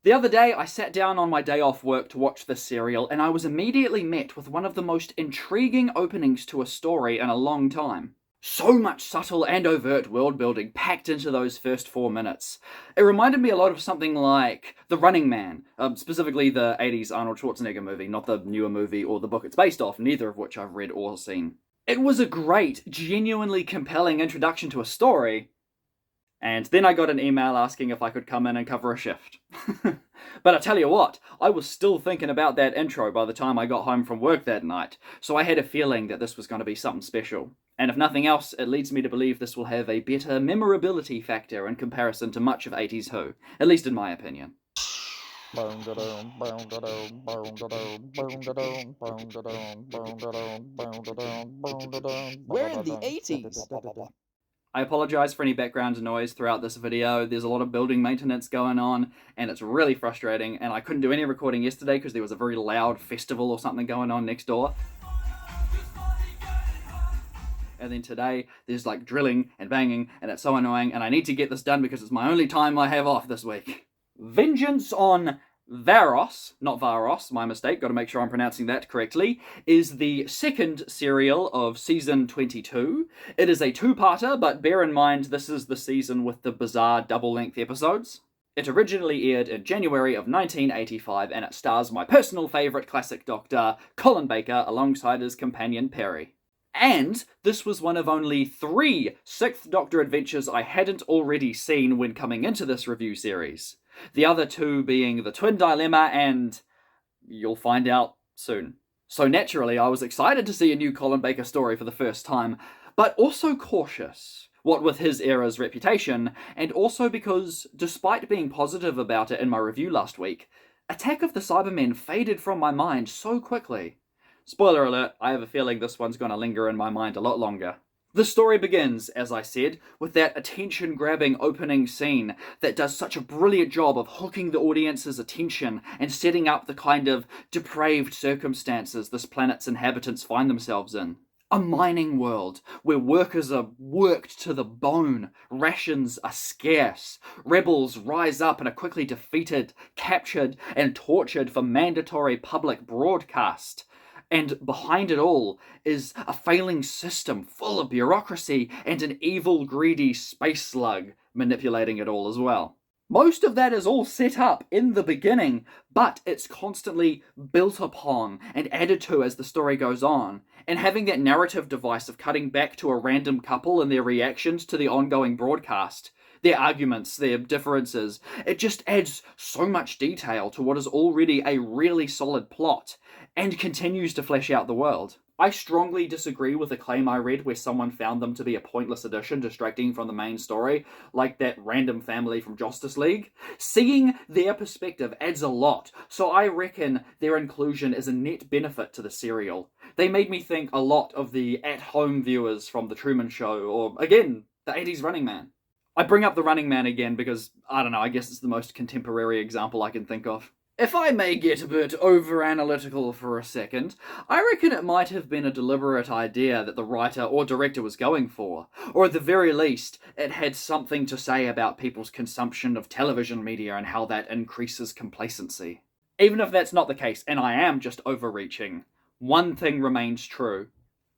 The other day, I sat down on my day off work to watch this serial, and I was immediately met with one of the most intriguing openings to a story in a long time. So much subtle and overt world building packed into those first 4 minutes. It reminded me a lot of something like The Running Man, specifically the 80s Arnold Schwarzenegger movie, not the newer movie or the book it's based off, neither of which I've read or seen. It was a great, genuinely compelling introduction to a story, and then I got an email asking if I could come in and cover a shift. But I tell you what, I was still thinking about that intro by the time I got home from work that night, so I had a feeling that this was going to be something special. And if nothing else, it leads me to believe this will have a better memorability factor in comparison to much of 80s Who, at least in my opinion. We're in the 80s. I apologise for any background noise throughout this video. There's a lot of building maintenance going on, and it's really frustrating, and I couldn't do any recording yesterday because there was a very loud festival or something going on next door. And then today, there's like drilling and banging, and it's so annoying, and I need to get this done because it's my only time I have off this week. Vengeance on Varos, not Varos, my mistake, gotta make sure I'm pronouncing that correctly, is the second serial of season 22. It is a two-parter, but bear in mind this is the season with the bizarre double-length episodes. It originally aired in January of 1985, and it stars my personal favourite classic doctor, Colin Baker, alongside his companion Perry. And this was one of only 3 Sixth Doctor adventures I hadn't already seen when coming into this review series. The other 2 being the Twin Dilemma and... you'll find out soon. So naturally, I was excited to see a new Colin Baker story for the first time, but also cautious, what with his era's reputation, and also because, despite being positive about it in my review last week, Attack of the Cybermen faded from my mind so quickly. Spoiler alert, I have a feeling this one's going to linger in my mind a lot longer. The story begins, as I said, with that attention-grabbing opening scene that does such a brilliant job of hooking the audience's attention and setting up the kind of depraved circumstances this planet's inhabitants find themselves in. A mining world where workers are worked to the bone, rations are scarce, rebels rise up and are quickly defeated, captured, and tortured for mandatory public broadcast. And behind it all is a failing system full of bureaucracy and an evil, greedy space slug manipulating it all as well. Most of that is all set up in the beginning, but it's constantly built upon and added to as the story goes on. And having that narrative device of cutting back to a random couple and their reactions to the ongoing broadcast, their arguments, their differences, it just adds so much detail to what is already a really solid plot, and continues to flesh out the world. I strongly disagree with a claim I read where someone found them to be a pointless addition, distracting from the main story, like that random family from Justice League. Seeing their perspective adds a lot, so I reckon their inclusion is a net benefit to the serial. They made me think a lot of the at-home viewers from The Truman Show, or, again, the 80s Running Man. I bring up The Running Man again because, I don't know, I guess it's the most contemporary example I can think of. If I may get a bit over-analytical for a second, I reckon it might have been a deliberate idea that the writer or director was going for, or at the very least, it had something to say about people's consumption of television media and how that increases complacency. Even if that's not the case, and I am just overreaching, one thing remains true.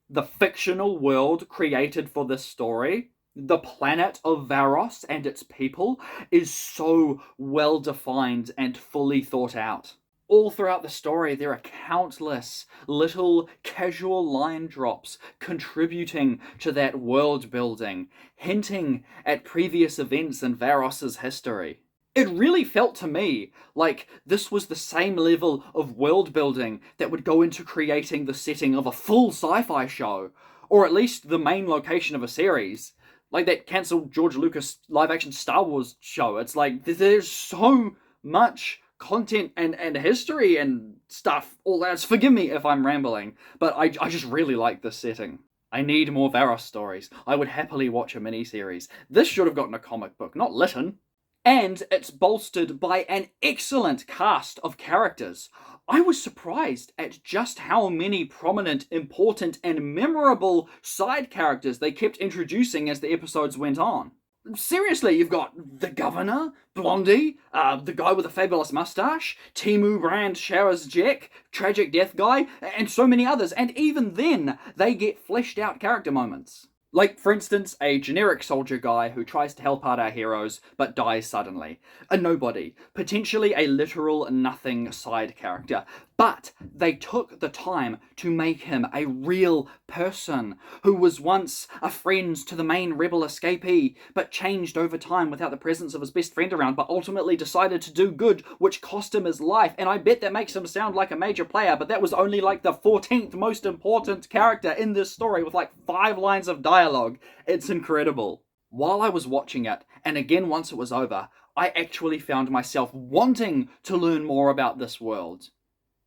The fictional world created for this story, the planet of Varos and its people, is so well defined and fully thought out. All throughout the story, there are countless little casual line drops contributing to that world building, hinting at previous events in Varos's history. It really felt to me like this was the same level of world building that would go into creating the setting of a full sci-fi show, or at least the main location of a series. Like that cancelled George Lucas live-action Star Wars show. It's like, there's so much content and history and stuff, all that. Forgive me if I'm rambling, but I just really like this setting. I need more Varos stories. I would happily watch a miniseries. This should have gotten a comic book, not Lytton. And it's bolstered by an excellent cast of characters. I was surprised at just how many prominent, important, and memorable side characters they kept introducing as the episodes went on. Seriously, you've got the governor, Blondie, the guy with a fabulous mustache, Timu Brand Showers Jack, Tragic Death Guy, and so many others. And even then, they get fleshed out character moments. Like, for instance, a generic soldier guy who tries to help out our heroes but dies suddenly. A nobody. Potentially a literal nothing side character. But they took the time to make him a real person who was once a friend to the main rebel escapee but changed over time without the presence of his best friend around, but ultimately decided to do good, which cost him his life. And I bet that makes him sound like a major player, but that was only like the 14th most important character in this story with like 5 lines of dialogue. It's incredible. While I was watching it, and again once it was over, I actually found myself wanting to learn more about this world.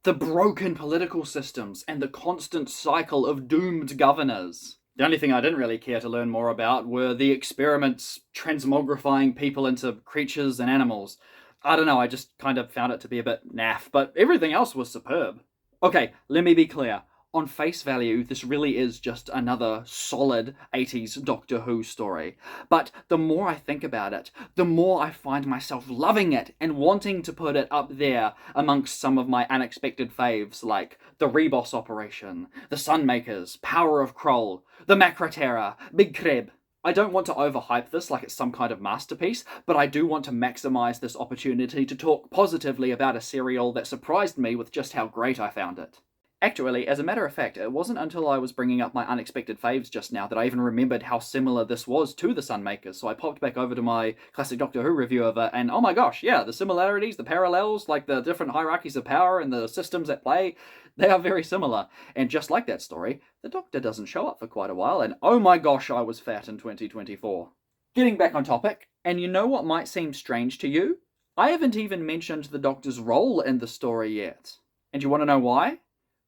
The broken political systems and the constant cycle of doomed governors. The only thing I didn't really care to learn more about were the experiments transmogrifying people into creatures and animals. I don't know, I just kind of found it to be a bit naff, but everything else was superb. Okay, let me be clear. On face value, this really is just another solid 80s Doctor Who story. But the more I think about it, the more I find myself loving it and wanting to put it up there amongst some of my unexpected faves like the Reboss Operation, the Sunmakers, Power of Kroll, the Macra Terror, Big Kreb. I don't want to overhype this like it's some kind of masterpiece, but I do want to maximize this opportunity to talk positively about a serial that surprised me with just how great I found it. Actually, as a matter of fact, it wasn't until I was bringing up my unexpected faves just now that I even remembered how similar this was to the Sunmakers, so I popped back over to my classic Doctor Who review of it, and oh my gosh, yeah, the similarities, the parallels, like the different hierarchies of power and the systems at play, they are very similar. And just like that story, the Doctor doesn't show up for quite a while, and oh my gosh, I was fat in 2024. Getting back on topic, and you know what might seem strange to you? I haven't even mentioned the Doctor's role in the story yet. And you want to know why?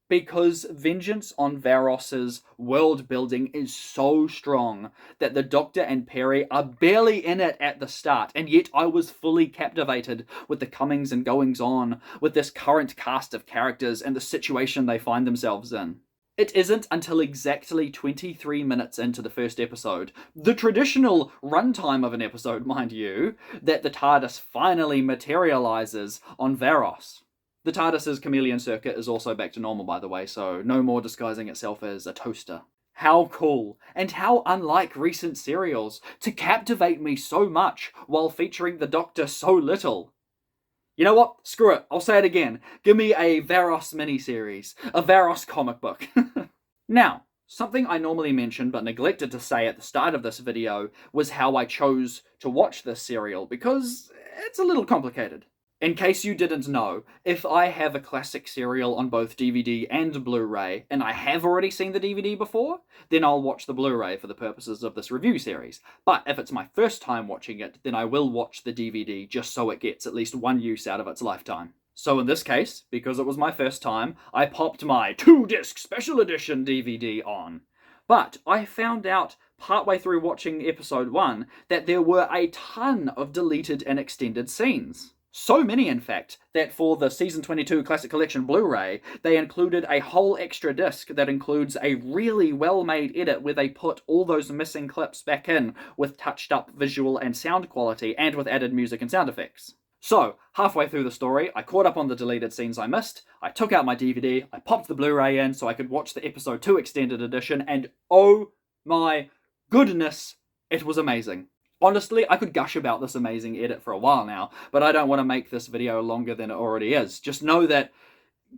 Because Vengeance on Varos's world building is so strong that the Doctor and Peri are barely in it at the start, and yet I was fully captivated with the comings and goings on with this current cast of characters and the situation they find themselves in. It isn't until exactly 23 minutes into the first episode, the traditional runtime of an episode, mind you, that the TARDIS finally materializes on Varos. The TARDIS's chameleon circuit is also back to normal, by the way, so no more disguising itself as a toaster. How cool, and how unlike recent serials, to captivate me so much while featuring the Doctor so little. You know what? Screw it. I'll say it again. Give me a Varos miniseries. A Varos comic book. Now, something I normally mention but neglected to say at the start of this video was how I chose to watch this serial, because it's a little complicated. In case you didn't know, if I have a classic serial on both DVD and Blu-ray, and I have already seen the DVD before, then I'll watch the Blu-ray for the purposes of this review series. But if it's my first time watching it, then I will watch the DVD just so it gets at least one use out of its lifetime. So in this case, because it was my first time, I popped my 2-disc special edition DVD on. But I found out partway through watching episode 1 that there were a ton of deleted and extended scenes. So many, in fact, that for the Season 22 Classic Collection Blu-ray, they included a whole extra disc that includes a really well-made edit where they put all those missing clips back in with touched-up visual and sound quality and with added music and sound effects. So, halfway through the story, I caught up on the deleted scenes I missed, I took out my DVD, I popped the Blu-ray in so I could watch the Episode 2 Extended Edition, and oh my goodness, it was amazing. Honestly, I could gush about this amazing edit for a while now, but I don't want to make this video longer than it already is. Just know that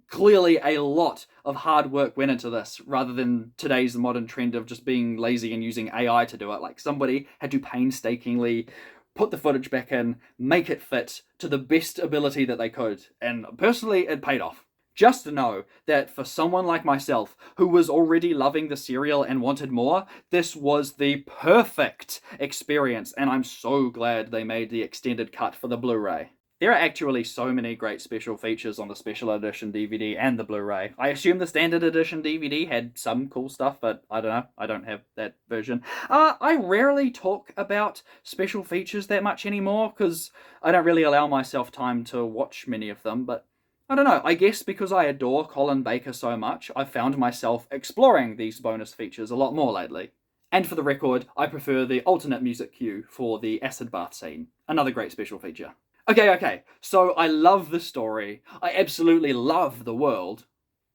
clearly a lot of hard work went into this, rather than today's modern trend of just being lazy and using AI to do it. Like, somebody had to painstakingly put the footage back in, make it fit to the best ability that they could, and personally, it paid off. Just to know that for someone like myself, who was already loving the serial and wanted more, this was the perfect experience, and I'm so glad they made the extended cut for the Blu-ray. There are actually so many great special features on the special edition DVD and the Blu-ray. I assume the standard edition DVD had some cool stuff, but I don't know, I don't have that version. I rarely talk about special features that much anymore, because I don't really allow myself time to watch many of them, but I don't know, I guess because I adore Colin Baker so much, I've found myself exploring these bonus features a lot more lately. And for the record, I prefer the alternate music cue for the acid bath scene. Another great special feature. Okay, so I love the story. I absolutely love the world.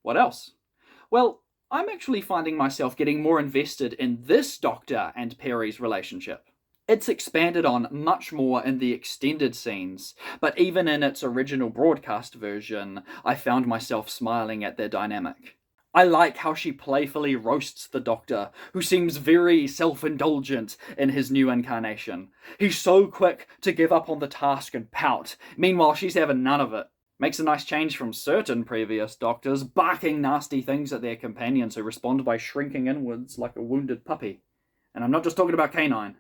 What else? Well, I'm actually finding myself getting more invested in this Doctor and Perry's relationship. It's expanded on much more in the extended scenes, but even in its original broadcast version, I found myself smiling at their dynamic. I like how she playfully roasts the Doctor, who seems very self-indulgent in his new incarnation. He's so quick to give up on the task and pout, meanwhile she's having none of it. Makes a nice change from certain previous Doctors, barking nasty things at their companions who respond by shrinking inwards like a wounded puppy. And I'm not just talking about Canine.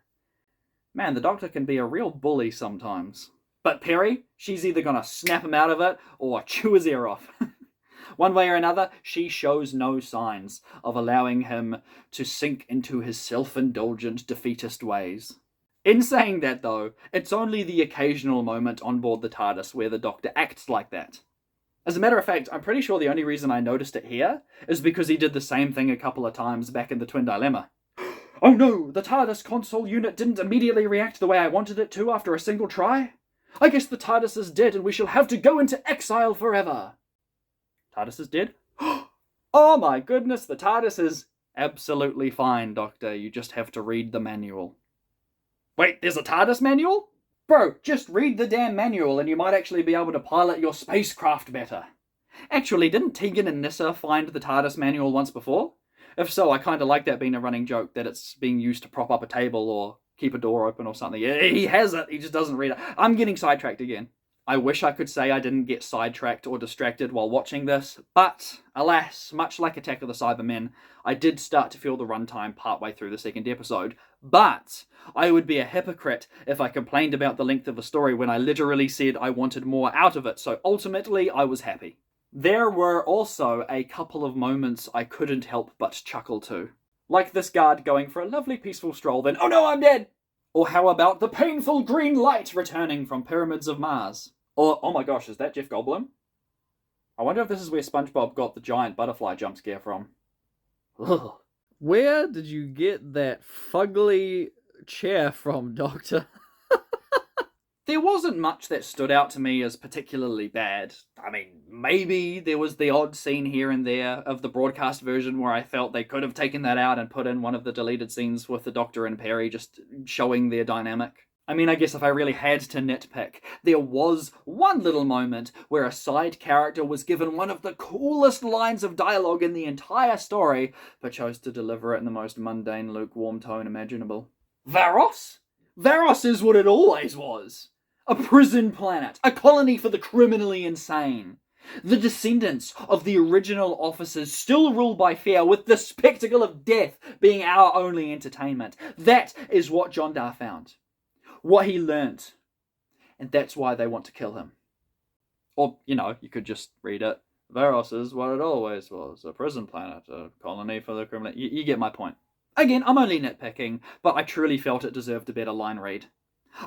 Man, the Doctor can be a real bully sometimes. But Perry, she's either gonna snap him out of it or chew his ear off. One way or another, she shows no signs of allowing him to sink into his self-indulgent, defeatist ways. In saying that, though, it's only the occasional moment on board the TARDIS where the Doctor acts like that. As a matter of fact, I'm pretty sure the only reason I noticed it here is because he did the same thing a couple of times back in the Twin Dilemma. Oh no, the TARDIS console unit didn't immediately react the way I wanted it to after a single try. I guess the TARDIS is dead and we shall have to go into exile forever. TARDIS is dead? Oh my goodness, the TARDIS is absolutely fine, Doctor. You just have to read the manual. Wait, there's a TARDIS manual? Bro, just read the damn manual and you might actually be able to pilot your spacecraft better. Actually, didn't Tegan and Nyssa find the TARDIS manual once before? If so, I kind of like that being a running joke, that it's being used to prop up a table or keep a door open or something. He has it, he just doesn't read it. I'm getting sidetracked again. I wish I could say I didn't get sidetracked or distracted while watching this, but alas, much like Attack of the Cybermen, I did start to feel the runtime partway through the second episode. But I would be a hypocrite if I complained about the length of the story when I literally said I wanted more out of it, so ultimately I was happy. There were also a couple of moments I couldn't help but chuckle to. Like this guard going for a lovely peaceful stroll, then, oh no, I'm dead! Or how about the painful green light returning from Pyramids of Mars? Or, oh my gosh, is that Jeff Goldblum? I wonder if this is where SpongeBob got the giant butterfly jump scare from. Ugh. Where did you get that fugly chair from, Doctor? There wasn't much that stood out to me as particularly bad. I mean, maybe there was the odd scene here and there of the broadcast version where I felt they could have taken that out and put in one of the deleted scenes with the Doctor and Perry just showing their dynamic. I mean, I guess if I really had to nitpick, there was one little moment where a side character was given one of the coolest lines of dialogue in the entire story, but chose to deliver it in the most mundane, lukewarm tone imaginable. Varos? Varos is what it always was. A prison planet, a colony for the criminally insane. The descendants of the original officers still rule by fear, with the spectacle of death being our only entertainment. That is what John Dar found. What he learnt. And that's why they want to kill him. Or, you know, you could just read it. Varos is what it always was. A prison planet, a colony for the criminal. You get my point. Again, I'm only nitpicking, but I truly felt it deserved a better line read.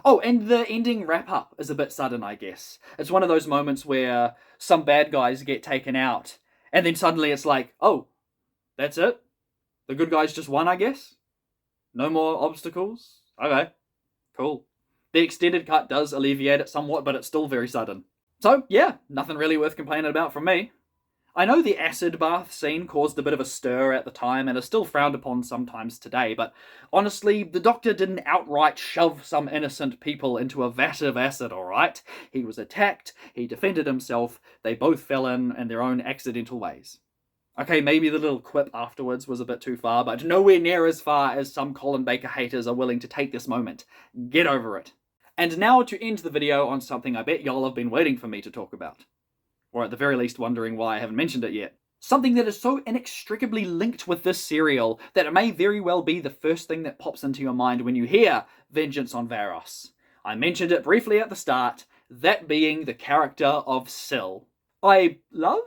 Oh, and the ending wrap-up is a bit sudden, I guess. It's one of those moments where some bad guys get taken out, and then suddenly it's like, oh, that's it? The good guys just won, I guess? No more obstacles? Okay, cool. The extended cut does alleviate it somewhat, but it's still very sudden. So, yeah, nothing really worth complaining about from me. I know the acid bath scene caused a bit of a stir at the time and is still frowned upon sometimes today, but honestly, the Doctor didn't outright shove some innocent people into a vat of acid, alright? He was attacked, he defended himself, they both fell in their own accidental ways. Okay, maybe the little quip afterwards was a bit too far, but nowhere near as far as some Colin Baker haters are willing to take this moment. Get over it. And now to end the video on something I bet y'all have been waiting for me to talk about. Or at the very least wondering why I haven't mentioned it yet. Something that is so inextricably linked with this serial that it may very well be the first thing that pops into your mind when you hear Vengeance on Varos. I mentioned it briefly at the start, that being the character of Syl. I love,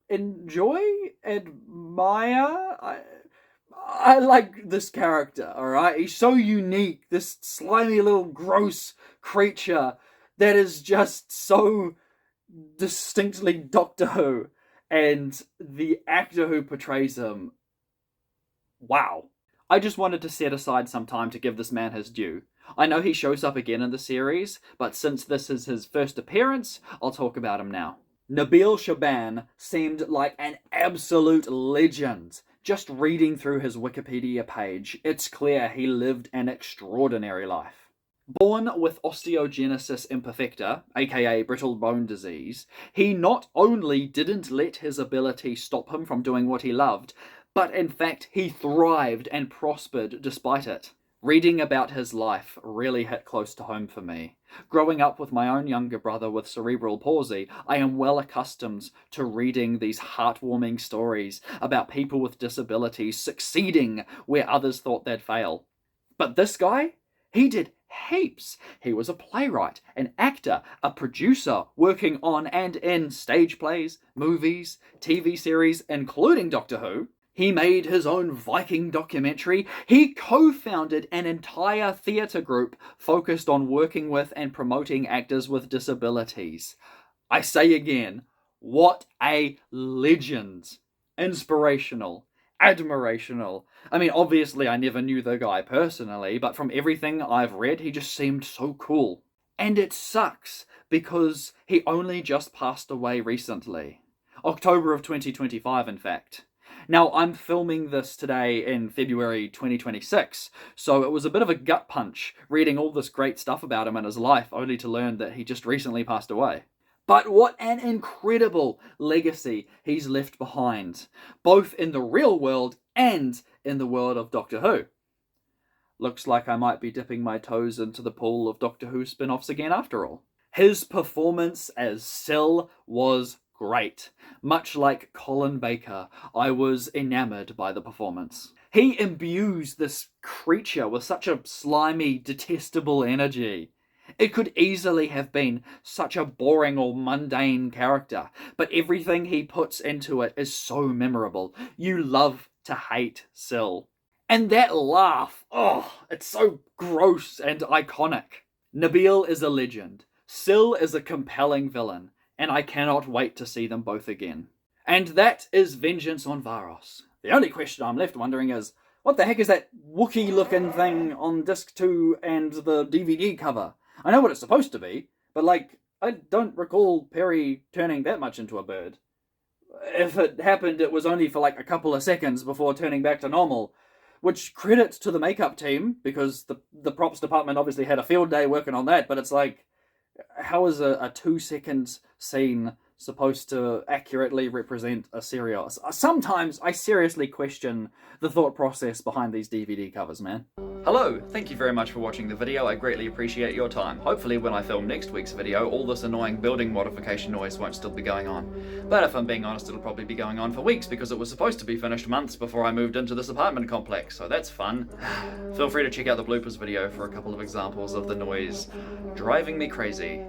enjoy, admire, I like this character, alright? He's so unique, this slimy little gross creature that is just so distinctly Doctor Who, and the actor who portrays him, wow. I just wanted to set aside some time to give this man his due. I know he shows up again in the series, but since this is his first appearance, I'll talk about him now. Nabil Shaban seemed like an absolute legend. Just reading through his Wikipedia page, it's clear he lived an extraordinary life. Born with osteogenesis imperfecta, aka brittle bone disease, he not only didn't let his ability stop him from doing what he loved, but in fact he thrived and prospered despite it. Reading about his life really hit close to home for me. Growing up with my own younger brother with cerebral palsy, I am well accustomed to reading these heartwarming stories about people with disabilities succeeding where others thought they'd fail. But this guy, he did heaps. He was a playwright, an actor, a producer, working on and in stage plays, movies, TV series, including Doctor Who. He made his own Viking documentary. He co-founded an entire theatre group focused on working with and promoting actors with disabilities. I say again, what a legend. Inspirational. Admirational. I mean, obviously I never knew the guy personally, but from everything I've read, he just seemed so cool. And it sucks, because he only just passed away recently. October of 2025, in fact. Now, I'm filming this today in February 2026, so it was a bit of a gut punch reading all this great stuff about him and his life, only to learn that he just recently passed away. But what an incredible legacy he's left behind, both in the real world and in the world of Doctor Who. Looks like I might be dipping my toes into the pool of Doctor Who spin-offs again after all. His performance as Syl was great. Much like Colin Baker, I was enamored by the performance. He imbues this creature with such a slimy, detestable energy. It could easily have been such a boring or mundane character, but everything he puts into it is so memorable. You love to hate Syl. And that laugh, oh, it's so gross and iconic. Nabil is a legend. Syl is a compelling villain, and I cannot wait to see them both again. And that is Vengeance on Varos. The only question I'm left wondering is, what the heck is that Wookiee-looking thing on disc 2 and the DVD cover? I know what it's supposed to be, but I don't recall Perry turning that much into a bird. If it happened, it was only for a couple of seconds before turning back to normal. Which, credit to the makeup team, because the props department obviously had a field day working on that, but it's how is a 2-second scene supposed to accurately represent a serial? Sometimes I seriously question the thought process behind these DVD covers, man. Hello, thank you very much for watching the video. I greatly appreciate your time. Hopefully when I film next week's video, all this annoying building modification noise won't still be going on. But if I'm being honest, it'll probably be going on for weeks because it was supposed to be finished months before I moved into this apartment complex, so that's fun. Feel free to check out the bloopers video for a couple of examples of the noise driving me crazy.